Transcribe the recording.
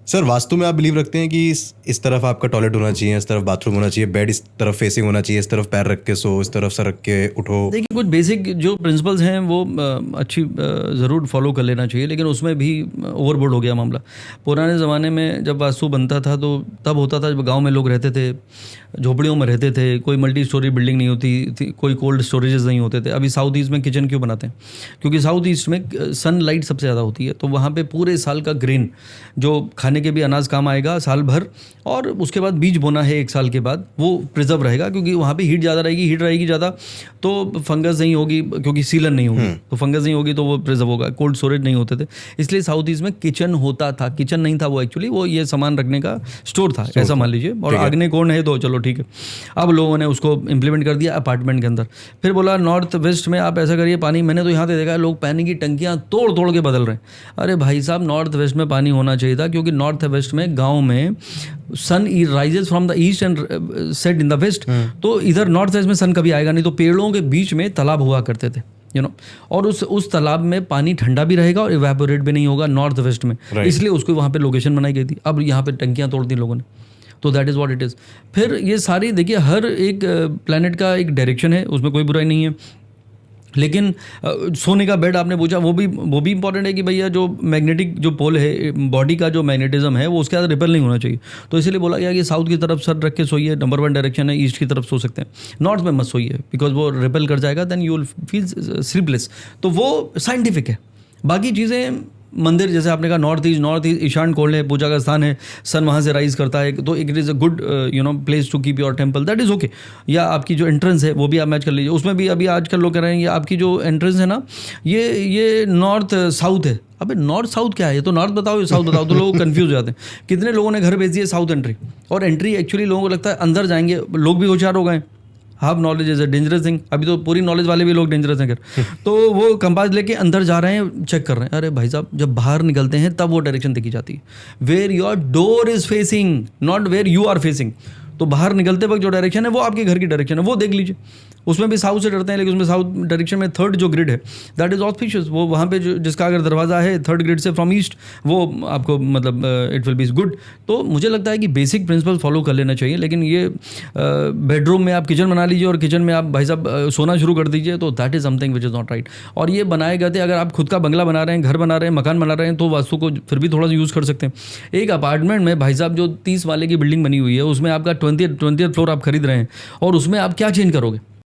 Sir vastu में आप believe रखते हैं कि इस तरफ आपका टॉयलेट होना चाहिए, इस तरफ बाथरूम होना चाहिए, बेड इस तरफ फेसिंग होना चाहिए, इस तरफ पैर रख के सो, इस तरफ सर रख के उठो? देखिए, कुछ बेसिक जो प्रिंसिपल्स हैं वो अच्छी ज़रूर फॉलो कर लेना चाहिए, लेकिन उसमें भी ओवरबोर्ड हो गया मामला। पुराने ज़माने में जब वास्तु बनता था तो तब होता था जब गाँव में लोग रहते थे, झोपड़ियों में रहते थे, कोई मल्टी स्टोरी बिल्डिंग नहीं होती थी, कोई कोल्ड स्टोरेजेस नहीं होते थे। अभी साउथ ईस्ट में किचन क्यों बनाते हैं? क्योंकि साउथ ईस्ट में सनलाइट सबसे ज़्यादा होती है, तो वहाँ पे पूरे साल का ग्रेन जो खाने के भी अनाज काम आएगा साल भर, और उसके बाद बीज बोना है 1 साल के बाद, वो प्रिजर्व रहेगा, क्योंकि वहाँ पे हीट ज़्यादा रहेगी, हीट रहेगी ज़्यादा तो फंगस नहीं होगी, क्योंकि सीलन नहीं होगी तो फंगस नहीं होगी, तो वो प्रिजर्व होगा। कोल्ड स्टोरेज नहीं होते थे, इसलिए साउथ ईस्ट में किचन होता था। किचन नहीं था वो, एक्चुअली वो ये सामान रखने का स्टोर था, ऐसा मान लीजिए। और आग्ने कोण है तो चलो ठीक है। अब लोगों ने उसको इम्प्लीमेंट कर दिया अपार्टमेंट के अंदर। फिर बोला नॉर्थ वेस्ट में आप ऐसा करिए, पानी, मैंने तो यहाँ पे देखा है लोग पानी की टंकियाँ तोड़ तोड़ के बदल रहे हैं। अरे भाई साहब, नॉर्थ वेस्ट में पानी होना चाहिए था, क्योंकि नॉर्थ वेस्ट में गाँव में sun rises from the east and set in the west, तो इधर नॉर्थ वेस्ट में सन कभी आएगा नहीं। तो पेड़ों के बीच में तालाब हुआ करते थे, और उस तालाब में पानी ठंडा भी रहेगा और इवेपोरेट भी नहीं होगा नॉर्थ वेस्ट में, इसलिए उसको वहाँ पे लोकेशन बनाई गई थी। अब यहाँ पे टंकियाँ तोड़ दी लोगों ने, तो that is what it is. फिर ये सारी देखिए, हर एक प्लैनेट का एक डायरेक्शन है, उसमें कोई बुराई नहीं है। लेकिन सोने का बेड आपने पूछा, वो भी इंपॉर्टेंट है कि भैया जो मैग्नेटिक जो पोल है, बॉडी का जो मैग्नेटिज्म है, वो उसके साथ रिपेल नहीं होना चाहिए। तो इसीलिए बोला गया कि साउथ की तरफ सर रख के सोइए, नंबर 1 डायरेक्शन है। ईस्ट की तरफ सो सकते हैं, नॉर्थ में मत सोइए, बिकॉज वो रिपेल कर जाएगा, then you will feel sleepless. तो वो साइंटिफिक है। बाकी चीज़ें, मंदिर जैसे आपने कहा नॉर्थ ईस्ट ईशान कोण है, पूजा का स्थान है, सन वहाँ से राइज करता है, तो it is a good place to keep your temple, that is okay. या आपकी जो एंट्रेंस है वो भी आप मैच कर लीजिए। उसमें भी अभी आजकल लोग कह रहे हैं ये आपकी जो एंट्रेंस है ना, ये नॉर्थ साउथ है। अबे नॉर्थ साउथ क्या है? ये तो नॉर्थ बताओ, ये साउथ बताओ, तो लोग कंफ्यूज हो जाते हैं। कितने लोगों ने घर भेज दिए साउथ एंट्री, और एंट्री एक्चुअली लोगों को लगता है अंदर जाएंगे। लोग भी होशियार हो गए, half knowledge is a dangerous thing. अभी तो पूरी नॉलेज वाले भी लोग डेंजरस हैं। तो वो कंपास लेके अंदर जा रहे हैं, चेक कर रहे हैं। अरे भाई साहब, जब बाहर निकलते हैं तब वो डायरेक्शन देखी जाती है, where your door is facing, not where you are facing. तो बाहर निकलते वक्त जो डायरेक्शन है वो आपके घर की डायरेक्शन है, वो देख लीजिए। उसमें भी साउथ से डरते हैं, लेकिन उसमें साउथ डायरेक्शन में थर्ड जो ग्रिड है दैट इज ऑस्पिशियस। वो वहाँ पे जो जिसका अगर दरवाज़ा है थर्ड ग्रिड से फ्रॉम ईस्ट, वो आपको मतलब इट विल बी गुड। तो मुझे लगता है कि बेसिक प्रिंसिपल फॉलो कर लेना चाहिए। लेकिन ये बेडरूम में आप किचन बना लीजिए और किचन में आप भाई साहब सोना शुरू कर दीजिए, तो that is something which is not right. और ये बनाए गए थे, अगर आप खुद का बंगला बना रहे हैं, घर बना रहे हैं, मकान बना रहे हैं, तो वास्तु को फिर भी थोड़ा सा यूज़ कर सकते हैं। एक अपार्टमेंट में भाई साहब जो 30 वाले की बिल्डिंग बनी हुई है, उसमें आपका 20th फ्लोर आप खरीद रहे हैं, और उसमें आप क्या चेंज करोगे?